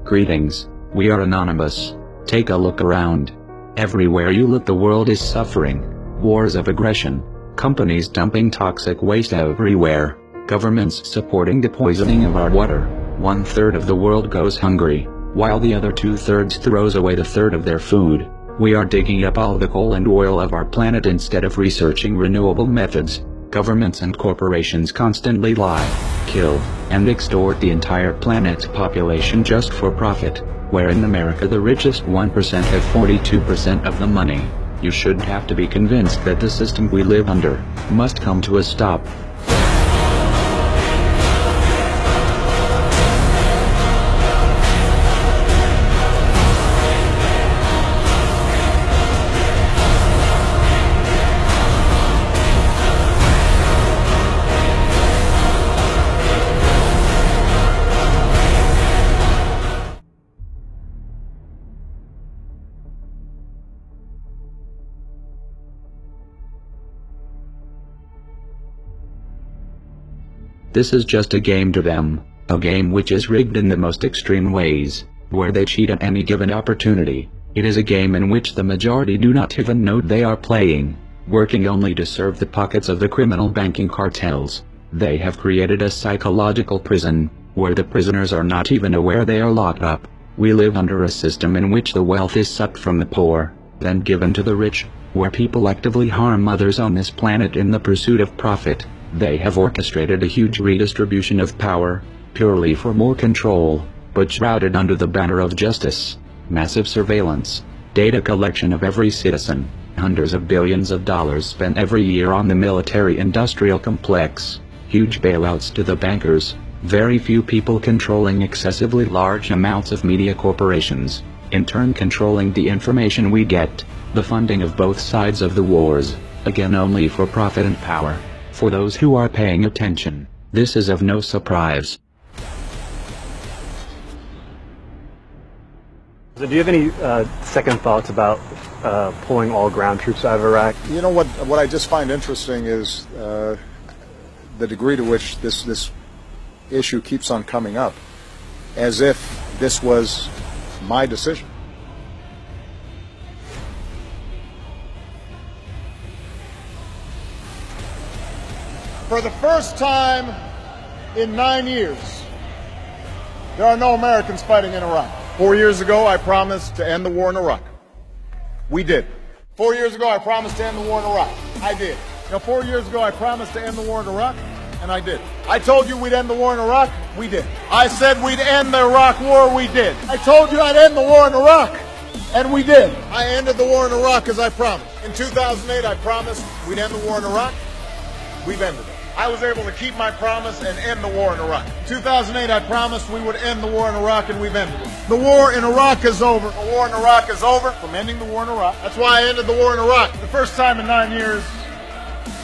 Greetings, we are Anonymous. Take a look around. Everywhere you look, the world is suffering. Wars of aggression. Companies dumping toxic waste everywhere. Governments supporting the poisoning of our water. 1/3 of the world goes hungry, while the other 2/3 throws away the third of their food. We are digging up all the coal and oil of our planet instead of researching renewable methods. Governments and corporations constantly lie, kill, and extort the entire planet's population just for profit, where in America the richest 1% have 42% of the money. You shouldn't have to be convinced that the system we live under must come to a stop. This is just a game to them, a game which is rigged in the most extreme ways, where they cheat at any given opportunity. It is a game in which the majority do not even know they are playing, working only to serve the pockets of the criminal banking cartels. They have created a psychological prison, where the prisoners are not even aware they are locked up. We live under a system in which the wealth is sucked from the poor, then given to the rich, where people actively harm others on this planet in the pursuit of profit. They have orchestrated a huge redistribution of power, purely for more control, but shrouded under the banner of justice. Massive surveillance, data collection of every citizen, hundreds of billions of dollars spent every year on the military-industrial complex, huge bailouts to the bankers, very few people controlling excessively large amounts of media corporations, in turn controlling the information we get, the funding of both sides of the wars, again only for profit and power. For those who are paying attention, this is of no surprise. Do you have any second thoughts about pulling all ground troops out of Iraq? You know what I just find interesting is the degree to which this issue keeps on coming up, as if this was my decision. For the first time in 9 years, there are no Americans fighting in Iraq. 4 years ago, I promised to end the war in Iraq. We did. 4 years ago, I promised to end the war in Iraq. I did. 4 years ago, I promised to end the war in Iraq, and I did. I told you we'd end the war in Iraq. We did. I said we'd end the Iraq war. We did. I told you I'd end the war in Iraq, and we did. I ended the war in Iraq as I promised. In 2008, I promised we'd end the war in Iraq. We've ended it. I was able to keep my promise and end the war in Iraq. In 2008, I promised we would end the war in Iraq, and we've ended it. The war in Iraq is over. The war in Iraq is over from ending the war in Iraq. That's why I ended the war in Iraq. The first time in 9 years,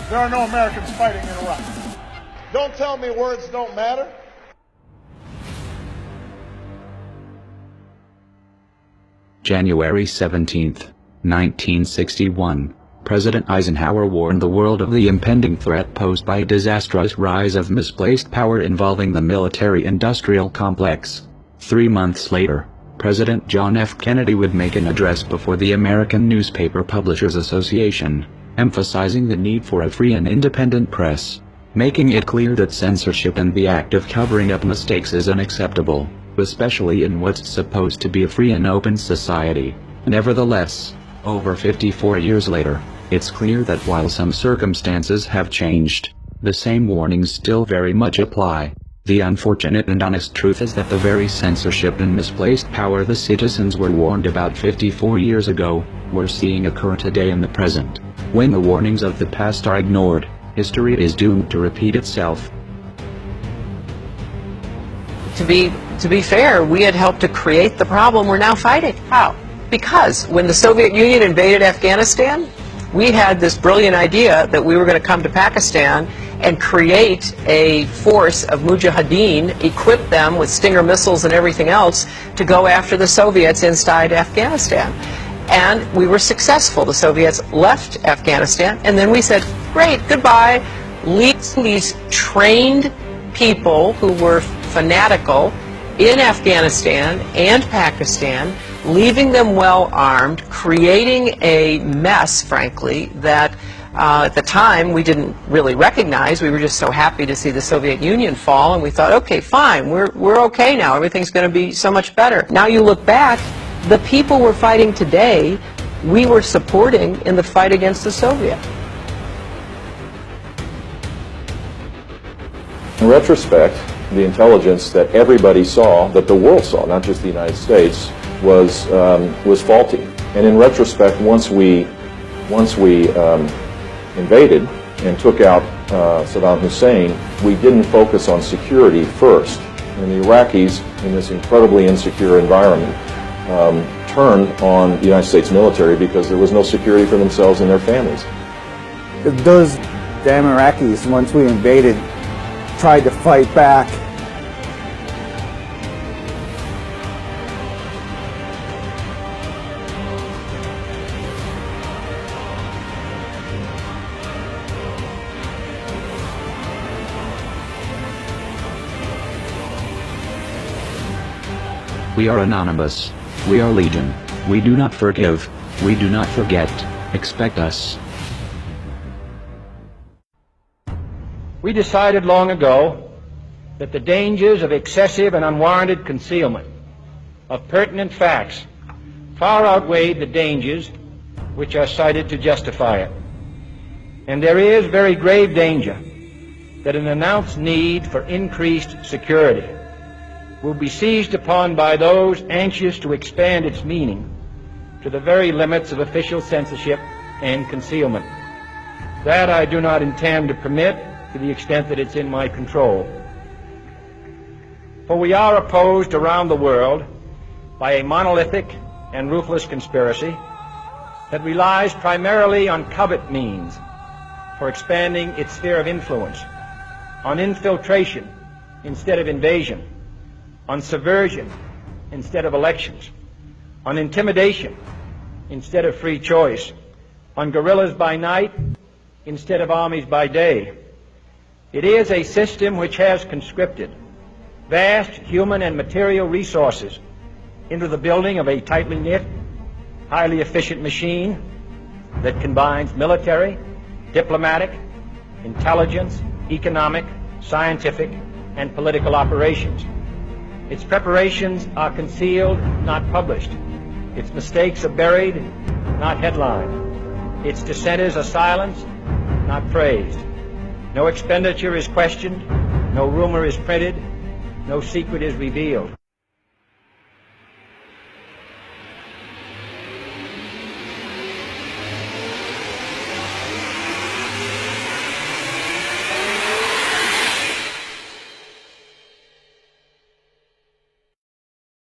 there are no Americans fighting in Iraq. Don't tell me words don't matter. January 17, 1961. President Eisenhower warned the world of the impending threat posed by a disastrous rise of misplaced power involving the military-industrial complex. 3 months later, President John F. Kennedy would make an address before the American Newspaper Publishers Association, emphasizing the need for a free and independent press, making it clear that censorship and the act of covering up mistakes is unacceptable, especially in what's supposed to be a free and open society. Nevertheless, over 54 years later, it's clear that while some circumstances have changed, the same warnings still very much apply. The unfortunate and honest truth is that the very censorship and misplaced power the citizens were warned about 54 years ago, we're seeing occur today in the present. When the warnings of the past are ignored, history is doomed to repeat itself. To be fair, we had helped to create the problem we're now fighting. How? Because when the Soviet Union invaded Afghanistan, we had this brilliant idea that we were going to come to Pakistan and create a force of mujahideen, equip them with Stinger missiles and everything else to go after the Soviets inside Afghanistan. And we were successful. The Soviets left Afghanistan, and then we said, great, goodbye. These trained people who were fanatical in Afghanistan and Pakistan, leaving them well armed, creating a mess, frankly, that at the time we didn't really recognize. We were just so happy to see the Soviet Union fall, and we thought, okay, fine, we're okay now. Everything's going to be so much better. Now you look back, the people we're fighting today, we were supporting in the fight against the Soviets. In retrospect, the intelligence that everybody saw, that the world saw, not just the United States, was faulty. And in retrospect, once we invaded and took out Saddam Hussein, we didn't focus on security first. And the Iraqis, in this incredibly insecure environment, turned on the United States military because there was no security for themselves and their families. Those damn Iraqis, once we invaded, tried to fight back. We are anonymous. We are legion. We do not forgive. We do not forget. Expect us. We decided long ago that the dangers of excessive and unwarranted concealment of pertinent facts far outweighed the dangers which are cited to justify it. And there is very grave danger that an announced need for increased security will be seized upon by those anxious to expand its meaning to the very limits of official censorship and concealment. That I do not intend to permit to the extent that it's in my control. For we are opposed around the world by a monolithic and ruthless conspiracy that relies primarily on covert means for expanding its sphere of influence, on infiltration instead of invasion, on subversion instead of elections, on intimidation instead of free choice, on guerrillas by night instead of armies by day. It is a system which has conscripted vast human and material resources into the building of a tightly knit, highly efficient machine that combines military, diplomatic, intelligence, economic, scientific, and political operations. Its preparations are concealed, not published. Its mistakes are buried, not headlined. Its dissenters are silenced, not praised. No expenditure is questioned, no rumor is printed, no secret is revealed.